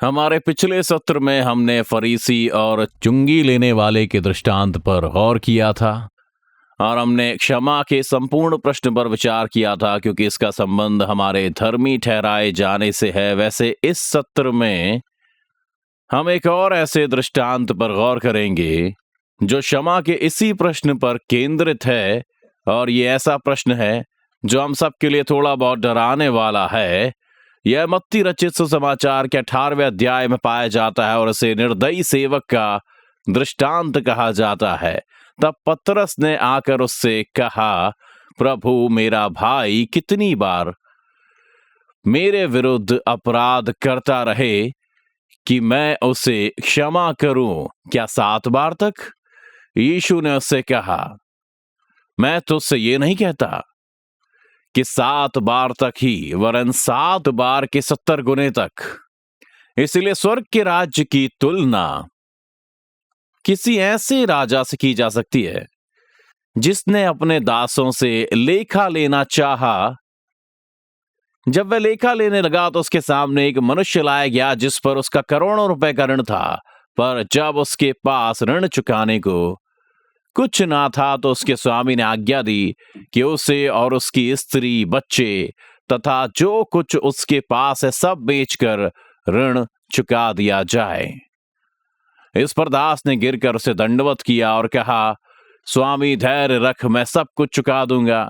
हमारे पिछले सत्र में हमने फरीसी और चुंगी लेने वाले के दृष्टांत पर गौर किया था और हमने क्षमा के संपूर्ण प्रश्न पर विचार किया था, क्योंकि इसका संबंध हमारे धर्मी ठहराए जाने से है। वैसे इस सत्र में हम एक और ऐसे दृष्टांत पर गौर करेंगे जो क्षमा के इसी प्रश्न पर केंद्रित है, और ये ऐसा प्रश्न है जो हम सब के लिए थोड़ा बहुत डराने वाला है। यह मत्ती रचित सुसमाचार के 18वें अध्याय में पाया जाता है और इसे निर्दयी सेवक का दृष्टांत कहा जाता है। तब पतरस ने आकर उससे कहा, प्रभु, मेरा भाई कितनी बार मेरे विरुद्ध अपराध करता रहे कि मैं उसे क्षमा करूं? क्या 7 बार तक? यीशु ने उससे कहा, मैं तुझसे ये नहीं कहता कि 7 बार तक ही, वरन 7 बार के 70 गुने तक। इसलिए स्वर्ग के राज्य की तुलना किसी ऐसे राजा से की जा सकती है जिसने अपने दासों से लेखा लेना चाहा। जब वह लेखा लेने लगा तो उसके सामने एक मनुष्य लाया गया जिस पर उसका करोड़ों रुपए का ऋण था। पर जब उसके पास ऋण चुकाने को कुछ ना था तो उसके स्वामी ने आज्ञा दी कि उसे और उसकी स्त्री, बच्चे तथा जो कुछ उसके पास है सब बेचकर ऋण चुका दिया जाए। इस पर दास ने गिरकर उसे दंडवत किया और कहा, स्वामी, धैर्य रख, मैं सब कुछ चुका दूंगा।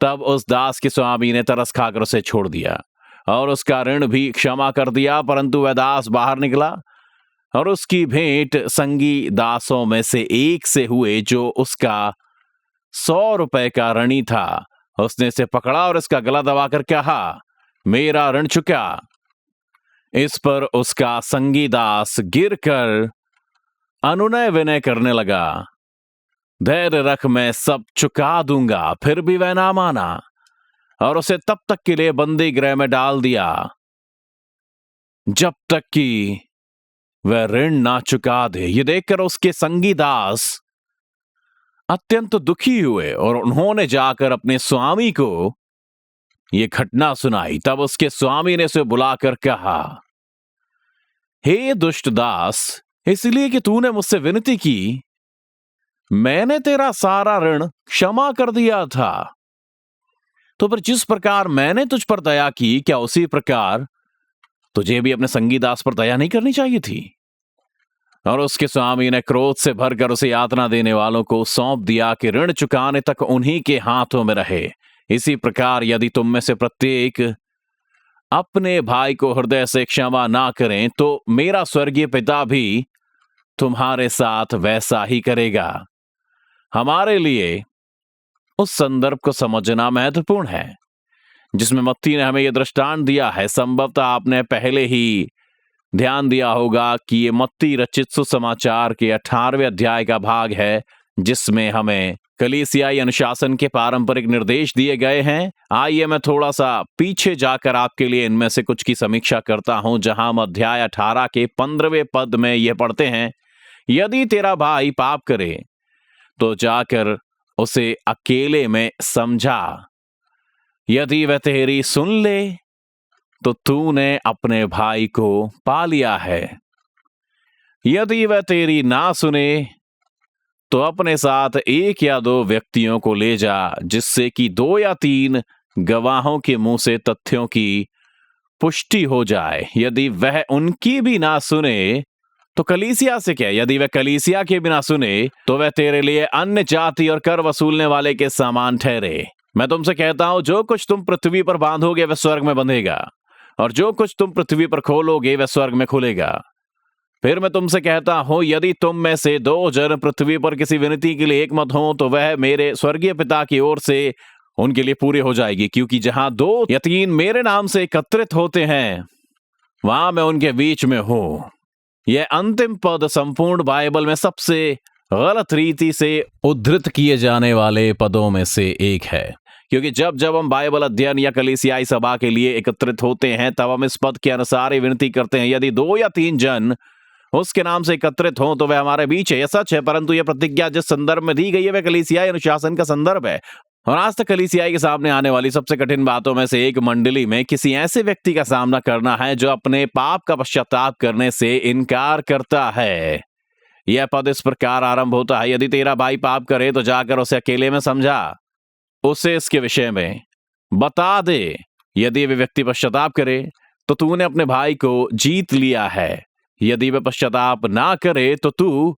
तब उस दास के स्वामी ने तरस खाकर उसे छोड़ दिया और उसका ऋण भी क्षमा कर दिया। परंतु वह दास बाहर निकला और उसकी भेंट संगी दासों में से एक से हुए जो उसका 100 रुपए का ऋणी था। उसने इसे पकड़ा और इसका गला दबाकर कहा, मेरा ऋण चुका। इस पर उसका संगी दास गिरकर अनुनय विनय करने लगा, धैर्य रख, मैं सब चुका दूंगा। फिर भी वह ना माना और उसे तब तक के लिए बंदी गृह में डाल दिया जब तक कि वह ऋण ना चुका दे। ये देखकर उसके संगी दास अत्यंत दुखी हुए और उन्होंने जाकर अपने स्वामी को यह घटना सुनाई। तब उसके स्वामी ने उसे बुलाकर कहा, हे दुष्ट दास, इसलिए कि तूने मुझसे विनती की, मैंने तेरा सारा ऋण क्षमा कर दिया था। तो फिर जिस प्रकार मैंने तुझ पर दया की, क्या उसी प्रकार तुझे भी अपने संगी दास पर दया नहीं करनी चाहिए थी? और उसके स्वामी ने क्रोध से भरकर उसे यातना देने वालों को सौंप दिया कि ऋण चुकाने तक उन्हीं के हाथों में रहे। इसी प्रकार यदि तुम में से प्रत्येक अपने भाई को हृदय से क्षमा ना करें तो मेरा स्वर्गीय पिता भी तुम्हारे साथ वैसा ही करेगा। हमारे लिए उस संदर्भ को समझना महत्वपूर्ण है जिसमें मत्ती ने हमें यह दृष्टांत दिया है। संभवतः आपने पहले ही ध्यान दिया होगा कि ये मत्ती रचित सुसमाचार के 18वें अध्याय का भाग है जिसमें हमें कलीसियाई अनुशासन के पारंपरिक निर्देश दिए गए हैं। आइए मैं थोड़ा सा पीछे जाकर आपके लिए इनमें से कुछ की समीक्षा करता हूं, जहां हम अध्याय 18 के 15वें पद में यह पढ़ते हैं, यदि तेरा भाई पाप करे तो जाकर उसे अकेले में समझा, यदि वह तेरी सुन ले तो तूने अपने भाई को पा लिया है। यदि वह तेरी ना सुने तो अपने साथ 1 या 2 व्यक्तियों को ले जा, जिससे कि 2 या 3 गवाहों के मुंह से तथ्यों की पुष्टि हो जाए। यदि वह उनकी भी ना सुने तो कलीसिया से क्या, यदि वह कलीसिया के बिना सुने तो वह तेरे लिए अन्य जाति और कर वसूलने वाले के समान ठहरे। मैं तुमसे कहता हूं, जो कुछ तुम पृथ्वी पर बांधोगे वह स्वर्ग में बंधेगा, और जो कुछ तुम पृथ्वी पर खोलोगे वह स्वर्ग में खुलेगा। फिर मैं तुमसे कहता हूं, यदि तुम में से 2 जन पृथ्वी पर किसी विनती के लिए एकमत हो तो वह मेरे स्वर्गीय पिता की ओर से उनके लिए पूरी हो जाएगी। क्योंकि जहां 2 या 3 मेरे नाम से एकत्रित होते हैं वहां मैं उनके बीच में हूं। यह अंतिम पद संपूर्ण बाइबल में सबसे गलत रीति से उद्धृत किए जाने वाले पदों में से एक है, क्योंकि जब जब हम बाइबल अध्ययन या कलीसियाई सभा के लिए एकत्रित होते हैं तब हम इस पद के अनुसार ही विनती करते हैं, यदि 2 या 3 जन उसके नाम से एकत्रित हों तो वह हमारे बीच है। यह सच है, परंतु यह प्रतिज्ञा जिस संदर्भ में दी गई है वह कलीसियाई अनुशासन का संदर्भ है। और आज तक कलीसिया के सामने आने वाली सबसे कठिन बातों में से एक मंडली में किसी ऐसे व्यक्ति का सामना करना है जो अपने पाप का पश्चाताप करने से इनकार करता है। यह पद इस प्रकार आरंभ होता है, यदि तेरा भाई पाप करे तो जाकर उसे अकेले में समझा, उसे इसके विषय में बता दे। यदि वे व्यक्ति पश्चाताप करे तो तूने अपने भाई को जीत लिया है। यदि वे पश्चाताप ना करे तो तू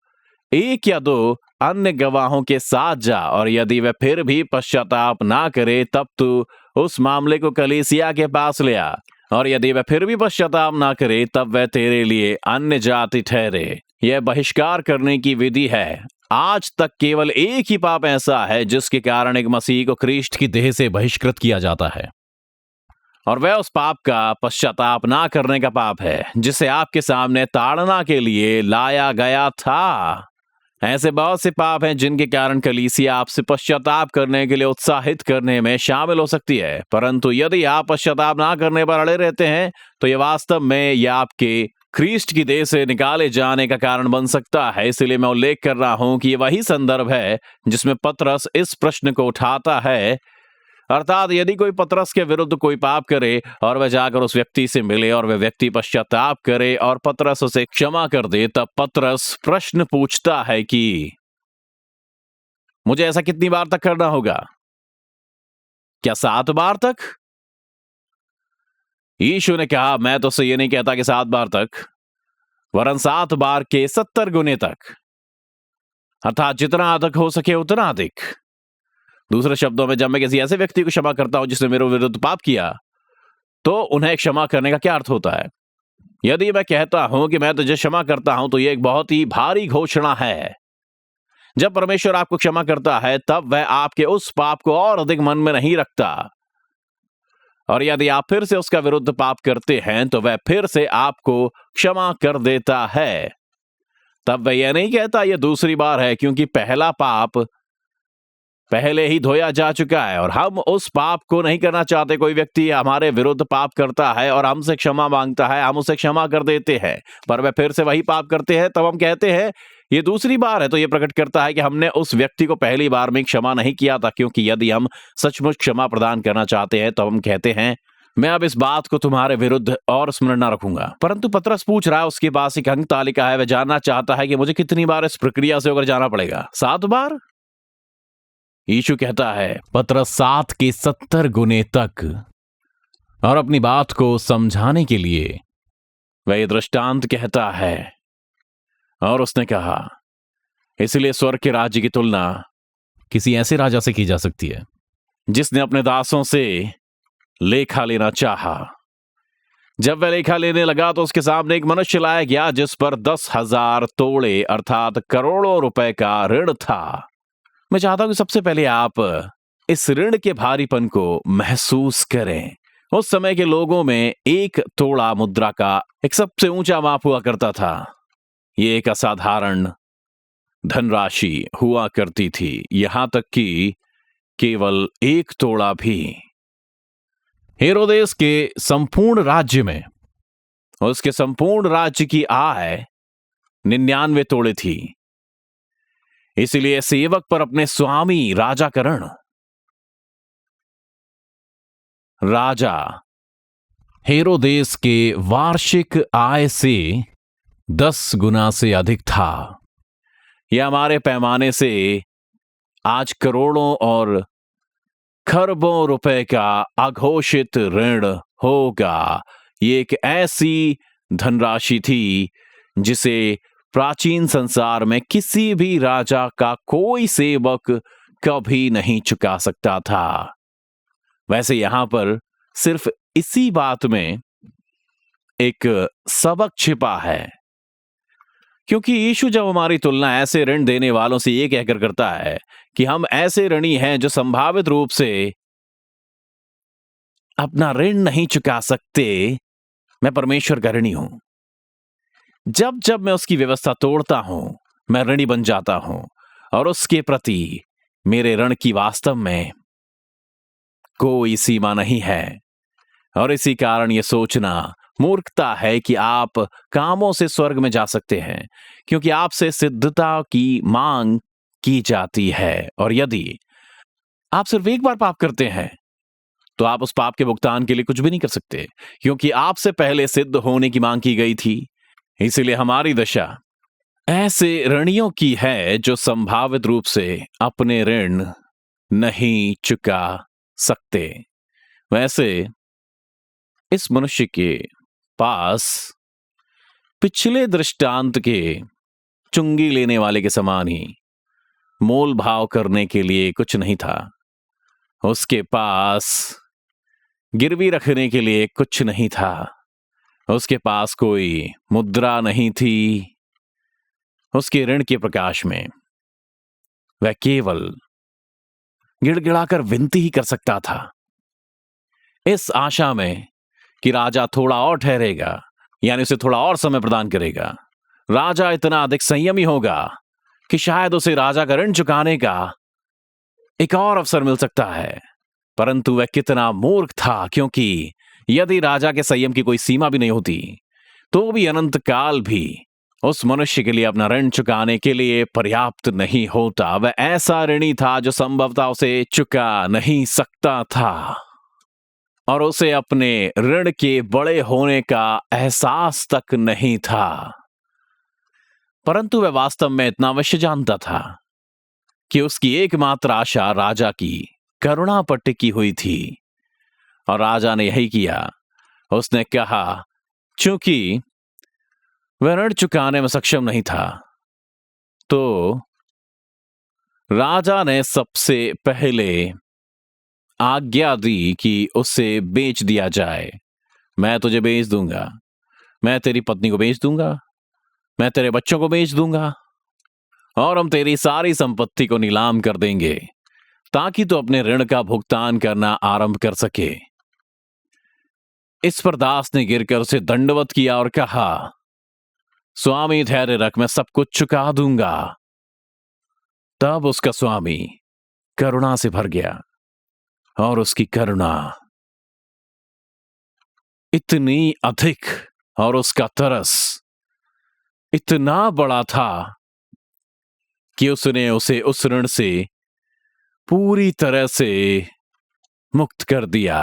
1 या 2 अन्य गवाहों के साथ जा, और यदि वे फिर भी पश्चाताप ना करे तब तू उस मामले को कलीसिया के पास ले आ, और यदि वह फिर भी पश्चाताप ना करे तब वह तेरे लिए अन्य जाति ठहरे। यह बहिष्कार करने की विधि है। आज तक केवल एक ही पाप ऐसा है जिसके कारण एक मसीह को ख्रीष्ट की देह से बहिष्कृत किया जाता है, और वह उस पाप का पश्चाताप ना करने का पाप है जिसे आपके सामने ताड़ना के लिए लाया गया था। ऐसे बहुत से पाप हैं जिनके कारण कलीसिया आपसे पश्चाताप करने के लिए उत्साहित करने में शामिल हो सकती है, परंतु यदि आप पश्चाताप ना करने पर अड़े रहते हैं तो यह वास्तव में यह आपके ख्रीष्ट की देह से निकाले जाने का कारण बन सकता है। इसलिए मैं उल्लेख कर रहा हूं कि यह वही संदर्भ है जिसमें पतरस इस प्रश्न को उठाता है, अर्थात यदि कोई पतरस के विरुद्ध कोई पाप करे और वह जाकर उस व्यक्ति से मिले और वह व्यक्ति पश्चाताप करे और पतरस उसे क्षमा कर दे, तब पतरस प्रश्न पूछता है कि मुझे ऐसा कितनी बार तक करना होगा? क्या 7 बार तक? यीशु ने कहा, मैं तो ये नहीं कहता कि 7 बार तक, वरन 7 बार के 70 गुने तक, अर्थात जितना अधिक हो सके उतना अधिक। दूसरे शब्दों में, जब मैं किसी ऐसे व्यक्ति को क्षमा करता हूं जिसने मेरे विरुद्ध पाप किया, तो उन्हें क्षमा करने का क्या अर्थ होता है? यदि मैं कहता हूं कि मैं तुझे क्षमा करता हूं तो यह एक बहुत ही भारी घोषणा है। जब परमेश्वर आपको क्षमा करता है तब वह आपके उस पाप को और अधिक मन में नहीं रखता, और यदि आप फिर से उसका विरुद्ध पाप करते हैं तो वह फिर से आपको क्षमा कर देता है। तब वह यह नहीं कहता यह दूसरी बार है, क्योंकि पहला पाप पहले ही धोया जा चुका है और हम उस पाप को नहीं करना चाहते। कोई व्यक्ति हमारे विरुद्ध पाप करता है और हमसे क्षमा मांगता है, हम उसे क्षमा कर देते हैं, पर वह फिर से वही पाप करते हैं, तब हम कहते हैं ये दूसरी बार है। तो यह प्रकट करता है कि हमने उस व्यक्ति को पहली बार में क्षमा नहीं किया था, क्योंकि यदि हम सचमुच क्षमा प्रदान करना चाहते हैं तो हम कहते हैं मैं अब इस बात को तुम्हारे विरुद्ध और स्मरण न रखूंगा। परंतु पतरस पूछ रहा है, उसके पास एक अंक तालिका है, वह जानना चाहता है कि मुझे कितनी बार इस प्रक्रिया से होकर जाना पड़ेगा? 7 बार? यीशु कहता है पतरस 7 के 70 गुने तक, और अपनी बात को समझाने के लिए वह ये दृष्टांत कहता है। और उसने कहा, इसलिए स्वर्ग के राज्य की तुलना किसी ऐसे राजा से की जा सकती है जिसने अपने दासों से लेखा लेना चाहा। जब वह लेखा लेने लगा तो उसके सामने एक मनुष्य लाया गया जिस पर 10,000 तोड़े अर्थात करोड़ों रुपए का ऋण था। मैं चाहता हूं कि सबसे पहले आप इस ऋण के भारीपन को महसूस करें। उस समय के लोगों में 1 तोड़ा मुद्रा का एक सबसे ऊंचा माप हुआ करता था। ये एक असाधारण धनराशि हुआ करती थी, यहां तक कि केवल 1 तोड़ा भी हेरोदेस के संपूर्ण राज्य में, उसके संपूर्ण राज्य की आय 99 तोड़े थी। इसलिए सेवक पर अपने स्वामी राजा हेरोदेस के वार्षिक आय से 10 गुना से अधिक था। यह हमारे पैमाने से आज करोड़ों और खरबों रुपए का अघोषित ऋण होगा। ये एक ऐसी धनराशि थी जिसे प्राचीन संसार में किसी भी राजा का कोई सेवक कभी नहीं चुका सकता था। वैसे यहां पर सिर्फ इसी बात में एक सबक छिपा है, क्योंकि यीशु जब हमारी तुलना ऐसे ऋण देने वालों से ये कहकर करता है कि हम ऐसे ऋणी हैं जो संभावित रूप से अपना ऋण नहीं चुका सकते, मैं परमेश्वर का ऋणी हूं। जब जब मैं उसकी व्यवस्था तोड़ता हूं मैं ऋणी बन जाता हूं, और उसके प्रति मेरे ऋण की वास्तव में कोई सीमा नहीं है। और इसी कारण यह सोचना मूर्खता है कि आप कामों से स्वर्ग में जा सकते हैं, क्योंकि आपसे सिद्धता की मांग की जाती है। और यदि आप सिर्फ एक बार पाप करते हैं तो आप उस पाप के भुगतान के लिए कुछ भी नहीं कर सकते, क्योंकि आपसे पहले सिद्ध होने की मांग की गई थी। इसीलिए हमारी दशा ऐसे ऋणियों की है जो संभावित रूप से अपने ऋण नहीं चुका सकते। वैसे इस मनुष्य के पास पिछले दृष्टांत के चुंगी लेने वाले के समान ही मोल भाव करने के लिए कुछ नहीं था। उसके पास गिरवी रखने के लिए कुछ नहीं था। उसके पास कोई मुद्रा नहीं थी। उसके ऋण के प्रकाश में वह केवल गिड़गिड़ाकर विनती ही कर सकता था, इस आशा में कि राजा थोड़ा और ठहरेगा, यानी उसे थोड़ा और समय प्रदान करेगा। राजा इतना अधिक संयमी होगा कि शायद उसे राजा का ऋण चुकाने का एक और अवसर मिल सकता है। परंतु वह कितना मूर्ख था, क्योंकि यदि राजा के संयम की कोई सीमा भी नहीं होती तो भी अनंत काल भी उस मनुष्य के लिए अपना ऋण चुकाने के लिए पर्याप्त नहीं होता। वह ऐसा ऋणी था जो संभवतः उसे चुका नहीं सकता था और उसे अपने ऋण के बड़े होने का एहसास तक नहीं था। परंतु वह वास्तव में इतना अवश्य जानता था कि उसकी एकमात्र आशा राजा की करुणा पर टिकी हुई थी, और राजा ने यही किया। उसने कहा, चूंकि वह ऋण चुकाने में सक्षम नहीं था, तो राजा ने सबसे पहले आज्ञा दी कि उसे बेच दिया जाए। मैं तुझे बेच दूंगा, मैं तेरी पत्नी को बेच दूंगा, मैं तेरे बच्चों को बेच दूंगा, और हम तेरी सारी संपत्ति को नीलाम कर देंगे ताकि तू अपने ऋण का भुगतान करना आरंभ कर सके। इस पर दास ने गिरकर उसे दंडवत किया और कहा, स्वामी धैर्य रख, मैं सब कुछ चुका दूंगा। तब उसका स्वामी करुणा से भर गया, और उसकी करुणा इतनी अधिक और उसका तरस इतना बड़ा था कि उसने उसे उस ऋण से पूरी तरह से मुक्त कर दिया।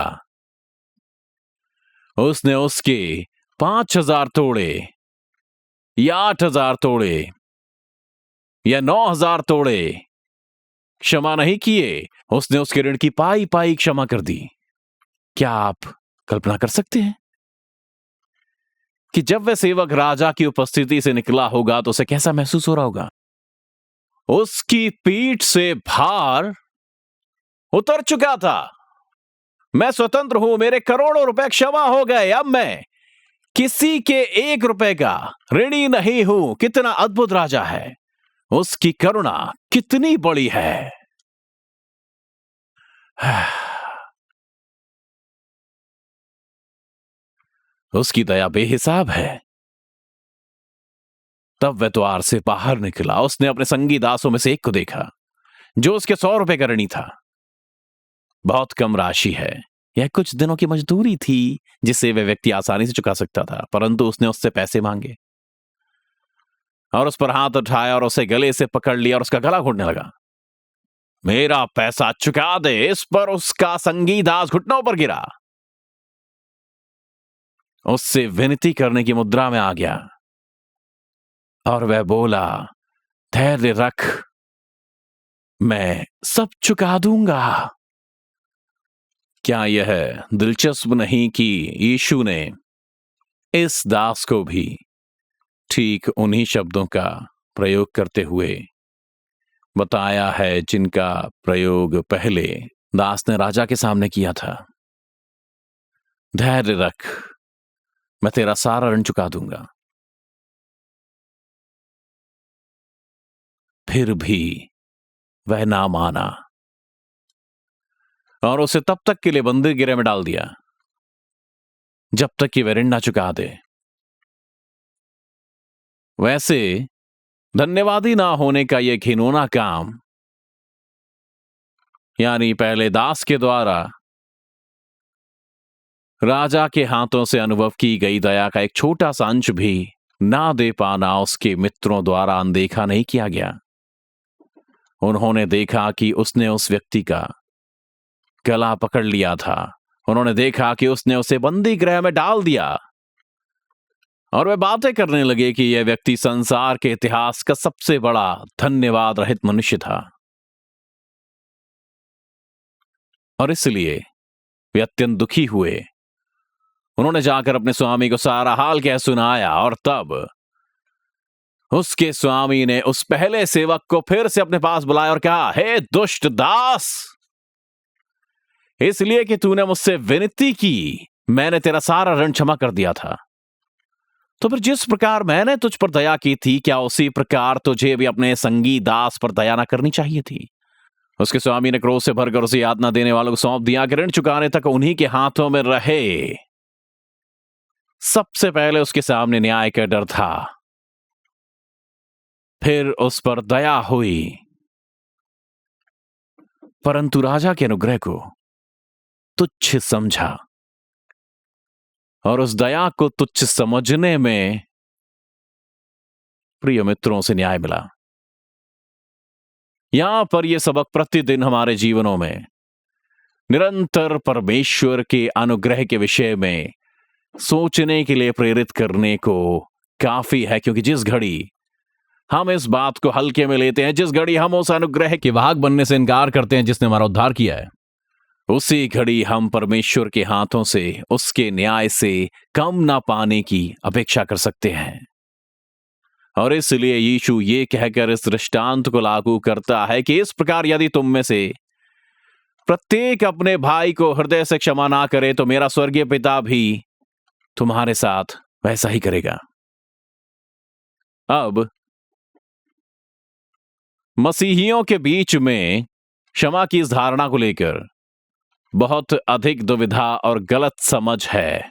उसने उसके 5,000 तोड़े या 8,000 तोड़े या 9,000 तोड़े क्षमा नहीं किए। उसने उसके ऋण की पाई पाई क्षमा कर दी। क्या आप कल्पना कर सकते हैं कि जब वह सेवक राजा की उपस्थिति से निकला होगा तो उसे कैसा महसूस हो रहा होगा? उसकी पीठ से भार उतर चुका था। मैं स्वतंत्र हूं, मेरे करोड़ों रुपए क्षमा हो गए, अब मैं किसी के 1 रुपए का ऋणी नहीं हूं। कितना अद्भुत राजा है, उसकी करुणा कितनी बड़ी है। उसकी दया बेहिसाब है। तब वह द्वार से बाहर निकला। उसने अपने संगी दासों में से एक को देखा जो उसके 100 रुपए का ऋणी था। बहुत कम राशि है, यह कुछ दिनों की मजदूरी थी जिसे वह व्यक्ति आसानी से चुका सकता था, परंतु उसने उससे पैसे मांगे और उस पर हाथ उठाया और उसे गले से पकड़ लिया और उसका गला घोटने लगा। मेरा पैसा चुका दे। इस पर उसका संगी दास घुटनों पर गिरा, उससे विनती करने की मुद्रा में आ गया और वह बोला, धैर्य रख, मैं सब चुका दूंगा। क्या यह दिलचस्प नहीं कि यीशु ने इस दास को भी ठीक उन्हीं शब्दों का प्रयोग करते हुए बताया है जिनका प्रयोग पहले दास ने राजा के सामने किया था। धैर्य रख, मैं तेरा सारा ऋण चुका दूंगा। फिर भी वह ना माना और उसे तब तक के लिए बंदी गिरह में डाल दिया जब तक कि वह ऋण ना चुका दे। वैसे धन्यवादी ना होने का यह घिनौना काम, यानी पहले दास के द्वारा राजा के हाथों से अनुभव की गई दया का एक छोटा सा अंश भी ना दे पाना, उसके मित्रों द्वारा अनदेखा नहीं किया गया। उन्होंने देखा कि उसने उस व्यक्ति का गला पकड़ लिया था। उन्होंने देखा कि उसने उसे बंदी गृह में डाल दिया और वे बातें करने लगे कि यह व्यक्ति संसार के इतिहास का सबसे बड़ा धन्यवाद रहित मनुष्य था। और इसलिए वे अत्यंत दुखी हुए। उन्होंने जाकर अपने स्वामी को सारा हाल कह सुनाया और तब उसके स्वामी ने उस पहले सेवक को फिर से अपने पास बुलाया और कहा, हे दुष्ट दास, इसलिए कि तूने मुझसे विनती की, मैंने तेरा सारा ऋण क्षमा कर दिया था। तो फिर जिस प्रकार मैंने तुझ पर दया की थी, क्या उसी प्रकार तुझे भी अपने संगी दास पर दया ना करनी चाहिए थी? उसके स्वामी ने क्रोध से भरकर उसे यातना देने वालों को सौंप दिया कि ऋण चुकाने तक उन्हीं के हाथों में रहे। सबसे पहले उसके सामने न्याय का डर था, फिर उस पर दया हुई, परंतु राजा के अनुग्रह को तुच्छ समझा और उस दया को तुच्छ समझने में प्रिय मित्रों से न्याय मिला। यहां पर यह सबक प्रतिदिन हमारे जीवनों में निरंतर परमेश्वर के अनुग्रह के विषय में सोचने के लिए प्रेरित करने को काफी है, क्योंकि जिस घड़ी हम इस बात को हल्के में लेते हैं, जिस घड़ी हम उस अनुग्रह के भाग बनने से इनकार करते हैं जिसने हमारा उद्धार किया है, उसी घड़ी हम परमेश्वर के हाथों से, उसके न्याय से कम ना पाने की अपेक्षा कर सकते हैं। और इसलिए यीशु ये कहकर इस दृष्टांत को लागू करता है कि इस प्रकार यदि तुम में से प्रत्येक अपने भाई को हृदय से क्षमा ना करे, तो मेरा स्वर्गीय पिता भी तुम्हारे साथ वैसा ही करेगा। अब मसीहियों के बीच में क्षमा की इस धारणा को लेकर बहुत अधिक दुविधा और गलत समझ है।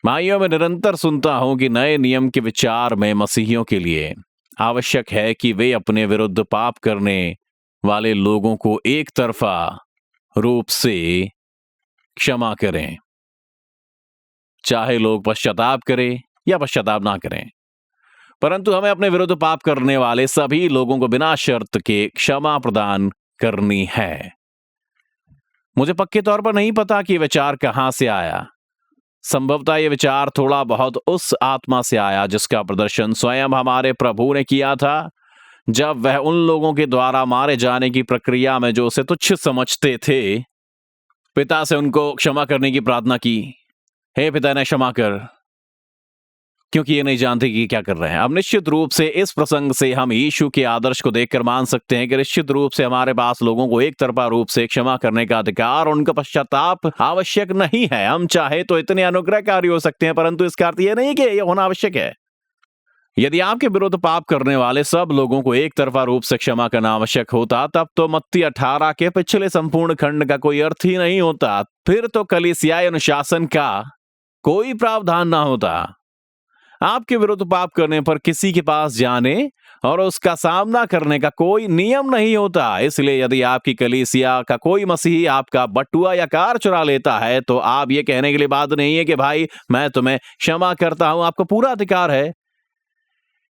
भाइयों, मैं निरंतर सुनता हूं कि नए नियम के विचार में मसीहियों के लिए आवश्यक है कि वे अपने विरुद्ध पाप करने वाले लोगों को एक तरफा रूप से क्षमा करें, चाहे लोग पश्चाताप करें या पश्चाताप ना करें, परंतु हमें अपने विरुद्ध पाप करने वाले सभी लोगों को बिना शर्त के क्षमा प्रदान करनी है। मुझे पक्के तौर पर नहीं पता कि विचार कहां से आया। संभवतः यह विचार थोड़ा बहुत उस आत्मा से आया जिसका प्रदर्शन स्वयं हमारे प्रभु ने किया था, जब वह उन लोगों के द्वारा मारे जाने की प्रक्रिया में जो उसे तुच्छ समझते थे, पिता से उनको क्षमा करने की प्रार्थना की। हे पिता, ने क्षमा कर, क्योंकि ये नहीं जानते कि क्या कर रहे हैं। अब निश्चित रूप से इस प्रसंग से हम यीशु के आदर्श को देखकर मान सकते हैं कि निश्चित रूप से हमारे पास लोगों को एक तरफा रूप से क्षमा करने का अधिकार और उनका पश्चाताप आवश्यक नहीं है। हम चाहे तो इतने अनुग्रहकारी हो सकते हैं, परंतु इसका अर्थ यह नहीं कि यह होना आवश्यक है। यदि आपके विरुद्ध पाप करने वाले सब लोगों को एक तरफा रूप से क्षमा करना आवश्यक होता, तब तो मत्ती 18 के पिछले संपूर्ण खंड का कोई अर्थ ही नहीं होता। फिर तो कलीसियाई अनुशासन का कोई प्रावधान ना होता। आपके विरुद्ध पाप करने पर किसी के पास जाने और उसका सामना करने का कोई नियम नहीं होता। इसलिए यदि आपकी कलीसिया का कोई मसीही आपका बटुआ या कार चुरा लेता है, तो आप ये कहने के लिए बात नहीं है कि भाई मैं तुम्हें क्षमा करता हूं। आपको पूरा अधिकार है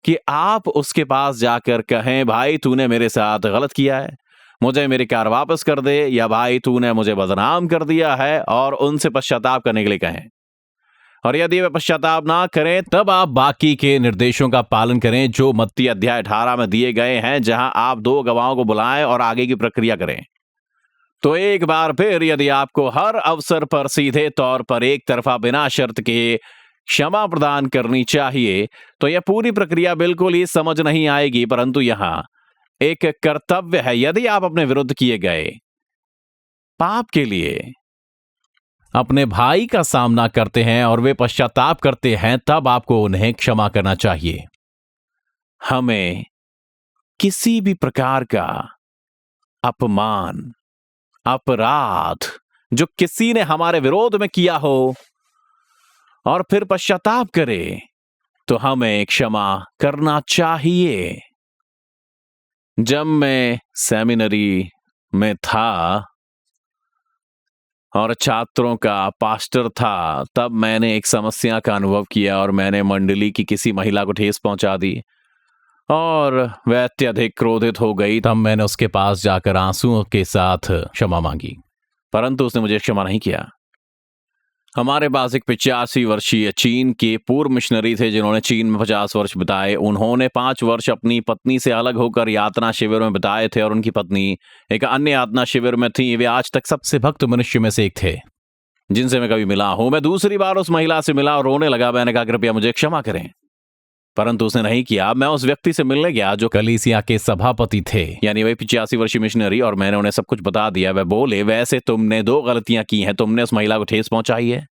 कि आप उसके पास जाकर कहें, भाई तूने मेरे साथ गलत किया है, मुझे मेरी कार वापस कर दे, या भाई तूने मुझे बदनाम कर दिया है, और उनसे पश्चाताप करने के लिए कहें। और यदि वे पश्चाताप ना करें, तब आप बाकी के निर्देशों का पालन करें जो मत्ती अध्याय 18 में दिए गए हैं, जहां आप 2 गवाहों को बुलाएं और आगे की प्रक्रिया करें। तो एक बार फिर यदि आपको हर अवसर पर सीधे तौर पर एक तरफा बिना शर्त के क्षमा प्रदान करनी चाहिए, तो यह पूरी प्रक्रिया बिल्कुल ही समझ नहीं आएगी। परंतु यहां एक कर्तव्य है। यदि आप अपने विरुद्ध किए गए पाप के लिए अपने भाई का सामना करते हैं और वे पश्चाताप करते हैं, तब आपको उन्हें क्षमा करना चाहिए। हमें किसी भी प्रकार का अपमान, अपराध जो किसी ने हमारे विरोध में किया हो और फिर पश्चाताप करे, तो हमें क्षमा करना चाहिए। जब मैं सेमिनरी में था और छात्रों का पास्टर था, तब मैंने एक समस्या का अनुभव किया और मैंने मंडली की किसी महिला को ठेस पहुंचा दी। और वह अत्यधिक क्रोधित हो गई। तब मैंने उसके पास जाकर आंसुओं के साथ क्षमा मांगी, परंतु उसने मुझे क्षमा नहीं किया। हमारे पास एक 85 वर्षीय चीन के पूर्व मिशनरी थे जिन्होंने चीन में 50 वर्ष बिताए। उन्होंने 5 वर्ष अपनी पत्नी से अलग होकर यातना शिविर में बिताए थे और उनकी पत्नी एक अन्य यातना शिविर में थी। वे आज तक सबसे भक्त मनुष्य में से एक थे जिनसे मैं कभी मिला हूं। मैं दूसरी बार उस महिला से मिला और रोने लगा। मैंने कहा, कृपया मुझे क्षमा करें, परंतु उसने नहीं किया। मैं उस व्यक्ति से मिलने गया जो कलीसिया के सभापति थे, यानी वही 85 वर्षीय मिशनरी, और मैंने उन्हें सब कुछ बता दिया। वे बोले, वैसे तुमने 2 गलतियां की हैं। तुमने उस महिला को ठेस पहुंचाई है।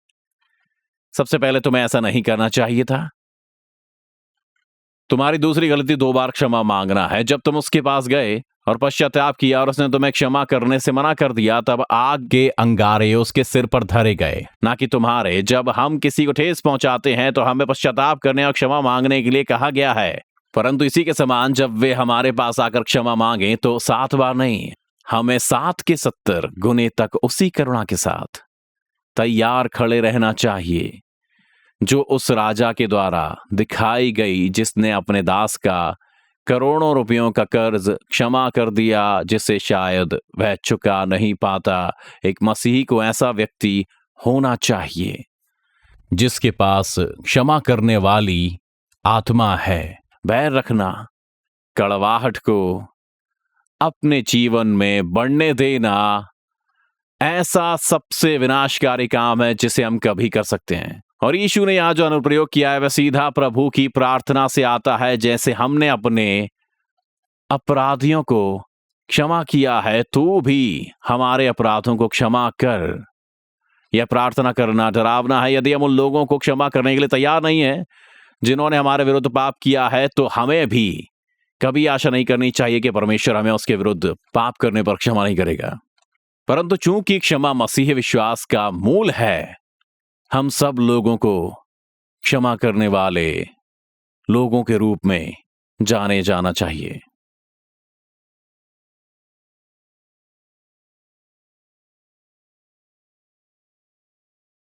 सबसे पहले तुम्हें ऐसा नहीं करना चाहिए था। तुम्हारी दूसरी गलती 2 बार क्षमा मांगना है। जब तुम उसके पास गए और पश्चाताप किया और उसने तुम्हें क्षमा करने से मना कर दिया, तब आग के अंगारे उसके सिर पर धरे गए, ना कि तुम्हारे। जब हम किसी को ठेस पहुंचाते हैं तो हमें पश्चाताप करने और क्षमा मांगने के लिए कहा गया है, परंतु इसी के समान जब वे हमारे पास आकर क्षमा मांगे तो 7 बार नहीं, हमें 7 के 70 गुने तक उसी करुणा के साथ तैयार खड़े रहना चाहिए जो उस राजा के द्वारा दिखाई गई, जिसने अपने दास का करोड़ों रुपयों का कर्ज क्षमा कर दिया, जिसे शायद वह चुका नहीं पाता। एक मसीही को ऐसा व्यक्ति होना चाहिए जिसके पास क्षमा करने वाली आत्मा है। बैर रखना, कड़वाहट को अपने जीवन में बढ़ने देना, ऐसा सबसे विनाशकारी काम है जिसे हम कभी कर सकते हैं। और यीशु ने यहां जो अनुप्रयोग किया है वह सीधा प्रभु की प्रार्थना से आता है। जैसे हमने अपने अपराधियों को क्षमा किया है, तू भी हमारे अपराधों को क्षमा कर। यह प्रार्थना करना डरावना है। यदि हम उन लोगों को क्षमा करने के लिए तैयार नहीं है जिन्होंने हमारे विरुद्ध पाप किया है, तो हमें भी कभी आशा नहीं करनी चाहिए कि परमेश्वर हमें उसके विरुद्ध पाप करने पर क्षमा नहीं करेगा। परंतु चूंकि क्षमा मसीह विश्वास का मूल है, हम सब लोगों को क्षमा करने वाले लोगों के रूप में जाने जाना चाहिए।